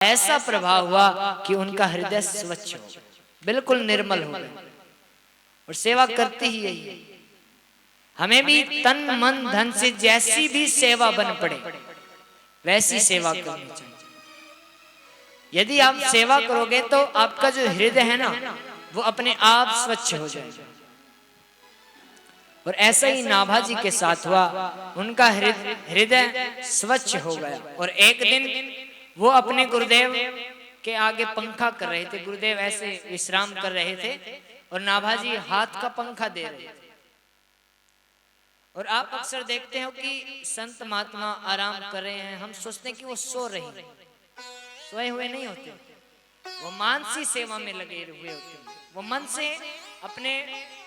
ऐसा प्रभाव हुआ कि उनका हृदय स्वच्छ हो, बिल्कुल निर्मल हो गया। और सेवा करती ही यही है। हमें भी तन मन धन से जैसी भी सेवा बन पड़े वैसी सेवा करनी चाहिए। यदि आप सेवा करोगे तो आपका जो हृदय है ना वो अपने आप स्वच्छ हो जाएगा। और ऐसा ही नाभाजी के साथ हुआ, उनका हृदय स्वच्छ हो गया। और एक दिन वो अपने गुरुदेव के आगे पंखा कर रहे थे। गुरुदेव ऐसे विश्राम कर रहे थे और नाभाजी हाथ का पंखा दे रहे थे। और आप अक्सर देखते हो कि संत महात्मा आराम कर रहे हैं, हम सोचते हैं कि वो सो रहे हैं। सोए हुए नहीं होते, वो मानसी सेवा में लगे हुए होते हैं। वो मन से अपने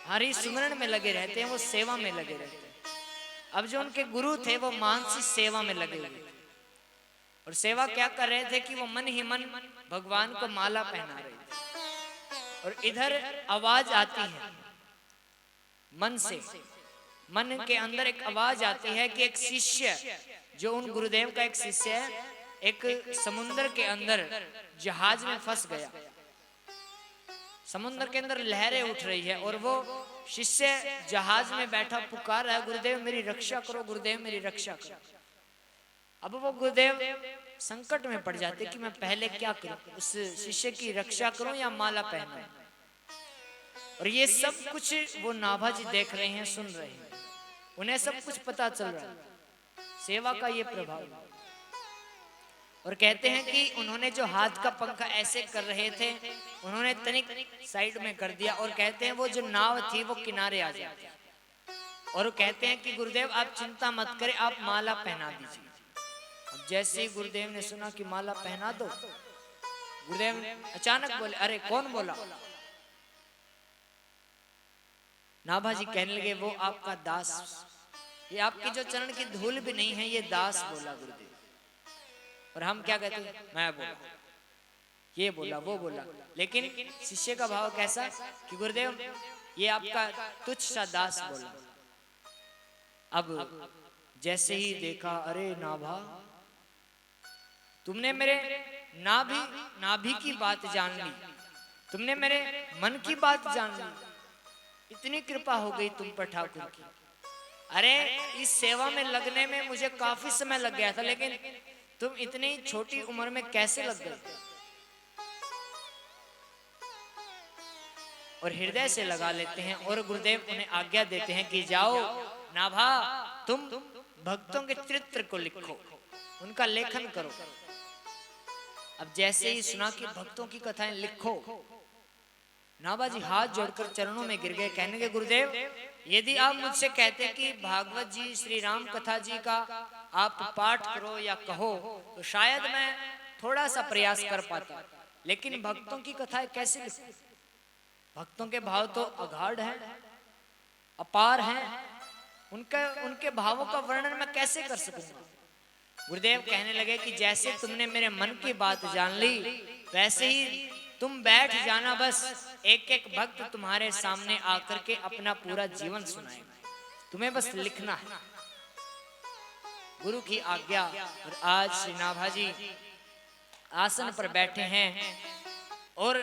हरि सुमरण में लगे रहते हैं, वो सेवा में लगे रहते हैं। अब जो उनके गुरु थे वो मानसी सेवा में लगे हुए थे। और सेवा क्या कर रहे थे कि वो मन ही मन भगवान को माला पहना रहे थे। और इधर आवाज आती है मन से, मन के अंदर एक आवाज आती है कि एक शिष्य, जो उन गुरुदेव का एक शिष्य है, एक समुद्र के अंदर जहाज में फंस गया। समुद्र के अंदर लहरें उठ रही है और वो शिष्य जहाज में बैठा पुकार रहा है, गुरुदेव मेरी रक्षा करो, गुरुदेव मेरी रक्षा करो। अब वो गुरुदेव संकट में पड़ जाते कि मैं पहले क्या करूं, उस शिष्य की रक्षा करूं या माला पहनाऊं। और ये सब कुछ वो नाभाजी देख रहे हैं, सुन रहे हैं, उन्हें सब कुछ पता चल रहा है सेवा का ये प्रभाव। और कहते हैं कि उन्होंने जो हाथ का पंखा ऐसे कर रहे थे, उन्होंने तनिक साइड में कर दिया। और कहते हैं वो जो नाव थी वो किनारे आ जाती। और कहते हैं कि गुरुदेव आप चिंता मत करें, आप माला पहना दीजिए। अब जैसे ही गुरुदेव ने सुना कि माला पहना दो, गुरुदेव अचानक बोले, अरे कौन बोला? नाभाजी कहने लगे वो आपका दास, ये आपके जो चरण की धूल भी नहीं है, ये दास बोला गुरुदेव। और हम क्या कहते हैं, मैं बोला, ये बोला, वो बोला। लेकिन शिष्य का भाव कैसा कि गुरुदेव ये आपका तुच्छ सा दास बोला। अब जैसे ही देखा, अरे नाभा तुमने मेरे नाभि की बात जान ली, तुमने मेरे मन की बात जान ली, इतनी कृपा हो गई तुम पर ठाकुर की। अरे इस सेवा में लगने में मुझे काफी समय लग गया था, लेकिन तुम इतनी छोटी उम्र में कैसे लग गए? और हृदय से लगा लेते हैं। और गुरुदेव उन्हें आज्ञा देते हैं कि जाओ नाभा, तुम भक्तों के चरित्र को लिखो, उनका लेखन करो। अब जैसे ही सुना कि भक्तों की कथाएं लिखो, नाभाजी हाथ जोड़कर चरणों में गिर गए। कहने के गुरुदेव यदि आप मुझसे कहते कि भागवत जी, श्री राम कथा जी का आप पाठ करो या कहो तो शायद मैं थोड़ा सा प्रयास कर पाता, लेकिन भक्तों की कथाएं कैसे लिखूं? भक्तों के भाव तो अगाध हैं, अपार हैं, उनके भावों का वर्णन मैं कैसे कर सकूंगा? गुरुदेव कहने लगे कि जैसे तुमने मेरे मन की बात जान ली, वैसे ही तुम बैठ जाना, बस एक एक भक्त तुम्हारे सामने आकर के अपना पूरा जीवन सुनाएगा, तुम्हें बस लिखना है। गुरु की आज्ञा। और आज श्री नाभाजी आसन पर बैठे हैं और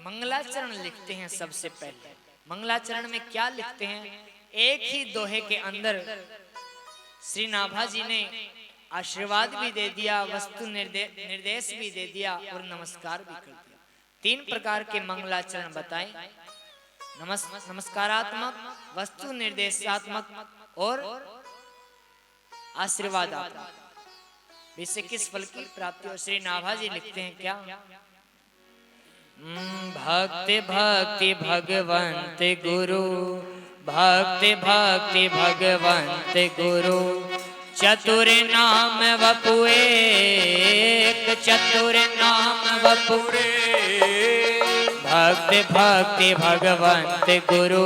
मंगलाचरण लिखते हैं। सबसे पहले मंगलाचरण में क्या लिखते हैं? एक ही दोहे के अंदर श्री नाभाजी ने आशीर्वाद भी दे दिया, वस्तु निर्देश भी दे दिया और नमस्कार भी कर दिया। 3 प्रकार के मंगलाचरण बताएं, नमस्कारात्मक, वस्तु निर्देशात्मक और आशीर्वादात्मक। इससे किस फल की प्राप्ति हो? श्री नाभाजी लिखते हैं क्या? भक्ति भक्ति भगवंत गुरु, भक्ति भक्ति भगवंत गुरु, चतुर नाम वपुए, चतुर नाम वपुरे, भक्ति भक्ति भगवंत गुरु,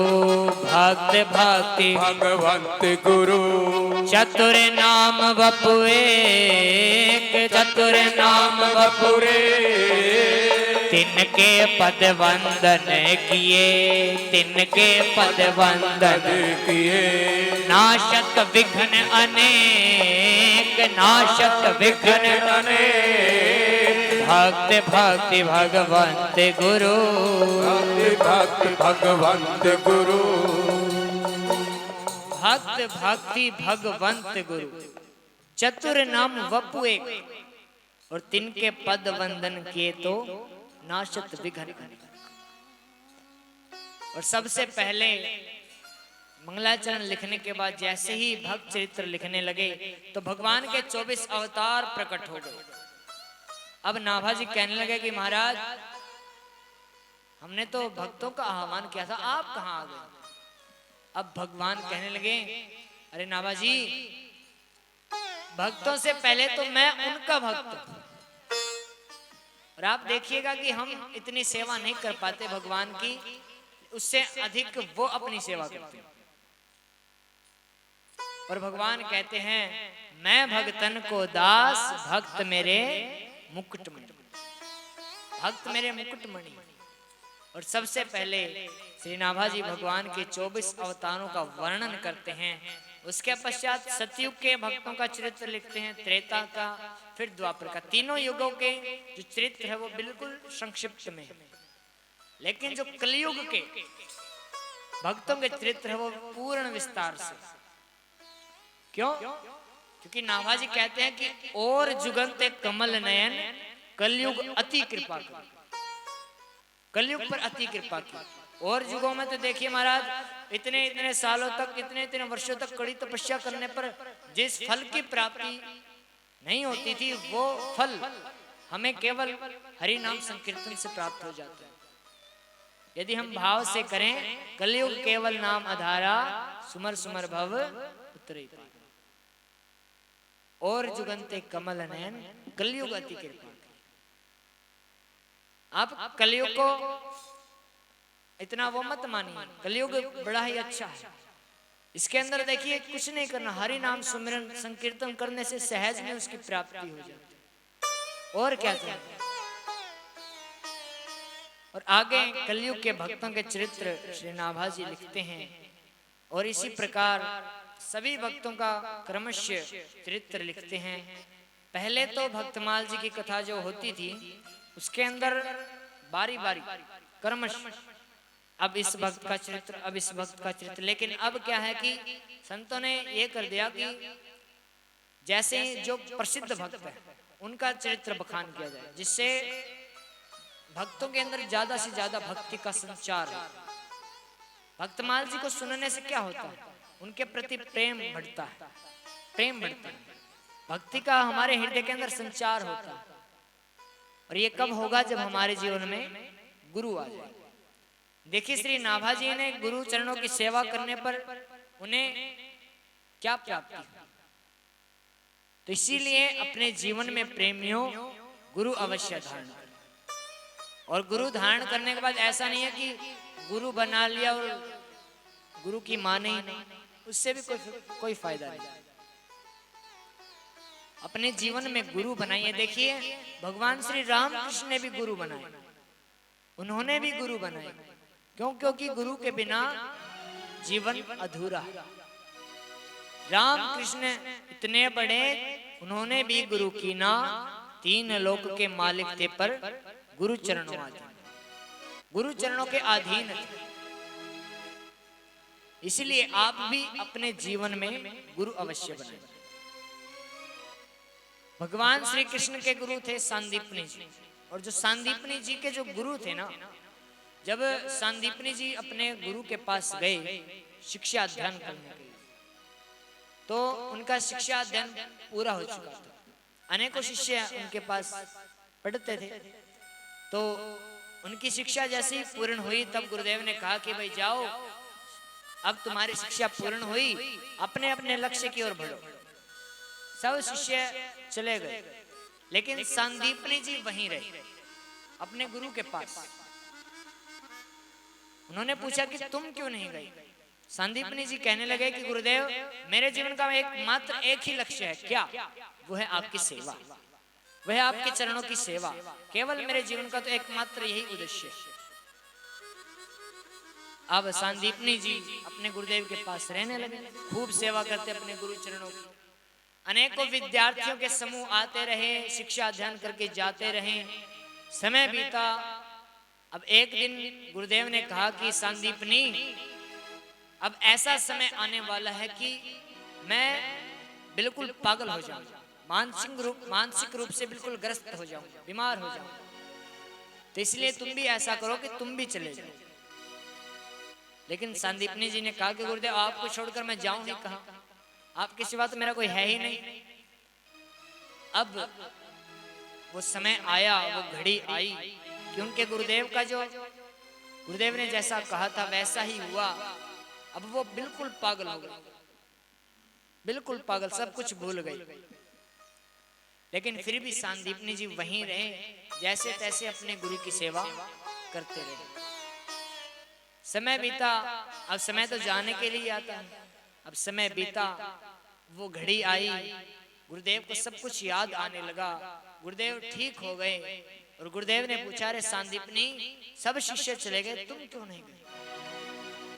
भक्ति भक्ति भगवंत गुरु, चतुर नाम वपुए, चतुर नाम वपुरे, तिनके पद वंदन किए, तिनके पद वंदन किए, नाशक विघ्न अनेक, नाशक विघ्न अनेक, भक्त भक्ति भगवंत गुरु, भक्ति भक्ति भगवंत गुरु, भक्त भक्ति भगवंत गुरु। चतुर नाम वपु एक, और तिनके पद वंदन किए तो नाशत विघ्न। और सबसे पहले मंगलाचरण लिखने के बाद जैसे ही भक्त चरित्र लिखने लगे तो भगवान के 24 अवतार प्रकट हो गए। अब नाभाजी कहने लगे कि महाराज, हमने तो भक्तों का आह्वान किया था, आप कहां आ गए? अब भगवान कहने लगे, अरे नाभाजी, भक्तों से पहले तो मैं उनका भक्त हूं। और आप देखिएगा कि हम इतनी सेवा नहीं कर पाते भगवान की, उससे अधिक वो अपनी सेवा करते हैं। और भगवान कहते हैं, मैं भक्तन को दास, भक्त मेरे मुकुटमणि, भक्त मेरे मुकुटमणि। और सबसे पहले श्री नाभाजी भगवान के 24 अवतारों का वर्णन करते हैं। उसके पश्चात सतयुग के भक्तों का चरित्र लिखते हैं, त्रेता का, फिर द्वापर का। तीनों युगों के जो चरित्र है वो बिल्कुल संक्षिप्त में है, लेकिन जो कलयुग के भक्तों के चरित्र है वो पूर्ण विस्तार से। क्यों? क्योंकि नाभाजी कहते हैं कि और जुगंते कमल नयन, कलयुग अति कृपा की, कलयुग पर अति कृपा की। और युगों में तो देखिए महाराज, इतने इतने सालों तक, इतने इतने वर्षों तक कड़ी तपस्या करने पर जिस फल की प्राप्ति नहीं होती थी, वो फल हमें केवल हरि नाम संकीर्तन से प्राप्त हो जाता है। यदि हम भाव से करें, कलयुग केवल नाम आधारा, सुमर सुमर भव उतरे पार। और जुगंते कमल नयन, कलयुग अति कृपा। आप कलयुग को इतना वो मत मानिए, कलयुग बड़ा ही अच्छा है। इसके अंदर देखिए कुछ नहीं करना, हरि नाम सुमिरन संकीर्तन करने से सहज में उसकी प्राप्ति हो जाती है। और क्या चाहिए? और आगे कलयुग के भक्तों के चरित्र श्री नाभाजी लिखते हैं। और इसी प्रकार सभी भक्तों का क्रमशः चरित्र लिखते हैं। पहले तो भक्तमाल जी की कथा जो होती थी, उसके अंदर बारी बारी क्रमशः, अब इस भक्त का चरित्र, अब इस भक्त का चरित्र। लेकिन अब क्या है कि संतों ने ये कर दिया कि जैसे जो प्रसिद्ध भक्त है उनका चरित्र बखान किया जाए, जिससे भक्तों के अंदर ज्यादा से ज्यादा भक्ति का संचार है। भक्तमाल जी को सुनने से क्या होता है? उनके प्रति प्रेम बढ़ता है, प्रेम बढ़ता है, भक्ति का हमारे हृदय के अंदर संचार होता है। और ये कब होगा? जब हमारे जीवन में गुरु आ जाए। देखिए श्री नाभाजी ने गुरु चरणों की सेवा करने पर उन्हें क्या प्राप्ति हुई? तो इसीलिए अपने जीवन में प्रेमियों गुरु अवश्य धारण करें। और गुरु धारण करने के बाद ऐसा नहीं है कि गुरु बना लिया और गुरु की माने ही नहीं, उससे भी कोई फायदा नहीं। अपने जीवन में गुरु बनाइए। देखिए भगवान श्री रामकृष्ण ने भी गुरु बनाए, उन्होंने भी गुरु बनाए। क्यों? क्योंकि गुरु के बिना जीवन अधूरा है। रामकृष्ण इतने बड़े, उन्होंने भी गुरु की ना, तीन लोक के मालिक थे पर गुरु चरणों अधीन, गुरु चरणों के अधीन थे। इसलिए आप भी अपने जीवन में गुरु अवश्य बनाएं। भगवान श्री कृष्ण के गुरु थे सांदीपनी जी। और जो सांदीपनी जी के जो गुरु थे ना, जब सांदीपनी जी अपने गुरु के पास गए शिक्षा अध्ययन करने के लिए, तो उनका शिक्षा अध्ययन पूरा हो चुका था। अनेकों शिष्य उनके पास पढ़ते थे। तो उनकी शिक्षा जैसे ही पूर्ण हुई, तब गुरुदेव ने कहा कि भाई जाओ, अब तुम्हारी शिक्षा पूर्ण हुई, अपने अपने लक्ष्य की ओर बढ़ो। सब शिष्य चले गए, लेकिन सांदीपनी जी वहीं रहे अपने गुरु के पास। उन्होंने पूछा कि तुम क्यों नहीं गई? सांदीपनी जी कहने लगे कि गुरुदेव, मेरे जीवन का मात्र एक ही लक्ष्य है। क्या? वो है आपकी सेवा, वह है आपके चरणों की सेवा। केवल मेरे जीवन का तो एकमात्र यही उद्देश्य है। अब सांदीपनी जी अपने गुरुदेव के पास रहने लगे, खूब सेवा करते अपने गुरु चरणों की। अनेकों विद्यार्थियों के समूह आते रहे, शिक्षा अध्ययन करके जाते रहे। समय बीता। अब एक दिन गुरुदेव ने कहा कि संदीपनी, अब ऐसा समय आने वाला है कि मैं बिल्कुल पागल हो जाऊं, मानसिक रूप से बिल्कुल ग्रस्त हो जाऊं, बीमार हो जाऊं। तो इसलिए तुम भी ऐसा करो कि तुम भी चले जाओ। लेकिन संदीपनी जी ने कहा कि गुरुदेव आपको छोड़कर मैं जाऊं ही कहां, आपके सिवा तो मेरा कोई है ही नहीं। अब वो समय आया, वो घड़ी आई कि उनके गुरुदेव का जो गुरुदेव ने जैसा कहा था वैसा ही हुआ। अब वो बिल्कुल पागल हो गए, बिल्कुल पागल, सब कुछ भूल गए। लेकिन फिर भी संदीपनी जी वहीं रहे, जैसे तैसे अपने गुरु की सेवा करते रहे। समय बीता। अब समय तो जाने के लिए आता है। अब समय बीता, वो घड़ी आई, गुरुदेव को सब कुछ याद आने लगा। गुरुदेव ठीक हो गए और गुरुदेव ने पूछा, अरे संदीपनी, सब शिष्य चले गए, तुम क्यों नहीं गए?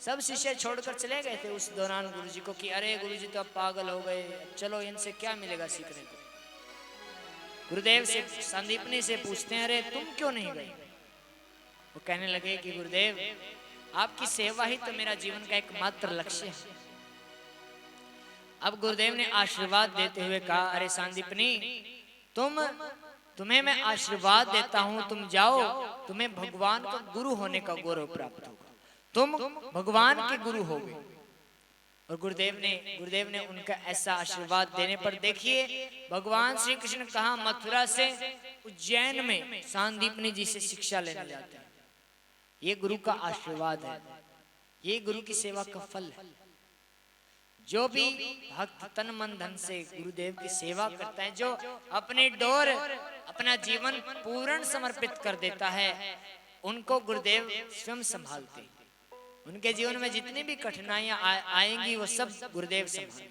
सब शिष्य छोड़कर चले गए थे उस दौरान गुरुजी को कि अरे गुरुजी तो अब पागल हो गए, चलो इनसे क्या मिलेगा सीखने को। गुरुदेव से संदीपनी से पूछते हैं, अरे तुम क्यों नहीं गए? वो कहने लगे कि गुरुदेव आपकी सेवा ही तो मेरा जीवन का एकमात्र लक्ष्य है। अब गुरुदेव ने आशीर्वाद देते हुए कहा, अरे संदीपनी, तुम्हें मैं आशीर्वाद देता हूं, तुम जाओ, तुम्हें भगवान का गुरु होने का गौरव प्राप्त होगा, तुम भगवान के गुरु होगे। और गुरुदेव ने उनका ऐसा आशीर्वाद देने पर देखिए भगवान श्री कृष्ण कहां, मथुरा से उज्जैन में संदीपनी जी से शिक्षा लेने जाते हैं। ये गुरु का आशीर्वाद है, ये गुरु की सेवा का फल है। जो भी भक्त तन मन धन से गुरुदेव की सेवा करता है, जो अपनी डोर, अपना जीवन पूर्ण समर्पित कर देता है, उनको गुरुदेव स्वयं संभालते हैं। उनके जीवन में जितनी भी कठिनाइयां आएंगी वो सब गुरुदेव संभालेंगे।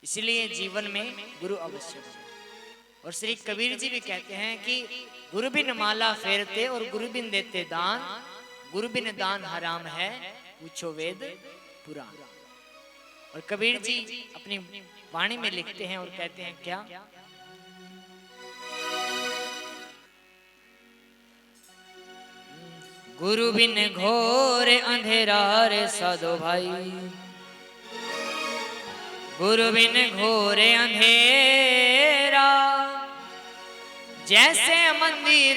इसलिए जीवन में गुरु अवश्य हो। और श्री कबीर जी भी कहते हैं कि गुरु बिन माला फेरते और गुरु बिन देते दान, गुरु बिन दान हराम है, पूछो वेद पुराण। और कबीर जी अपनी वाणी में लिखते हैं और कहते हैं क्या, गुरु बिन घोर अंधेरा रे साधो भाई, गुरु बिन घोरे अंधेरा, जैसे मंदिर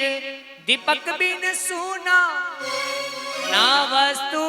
दीपक बिन सूना, ना वस्तु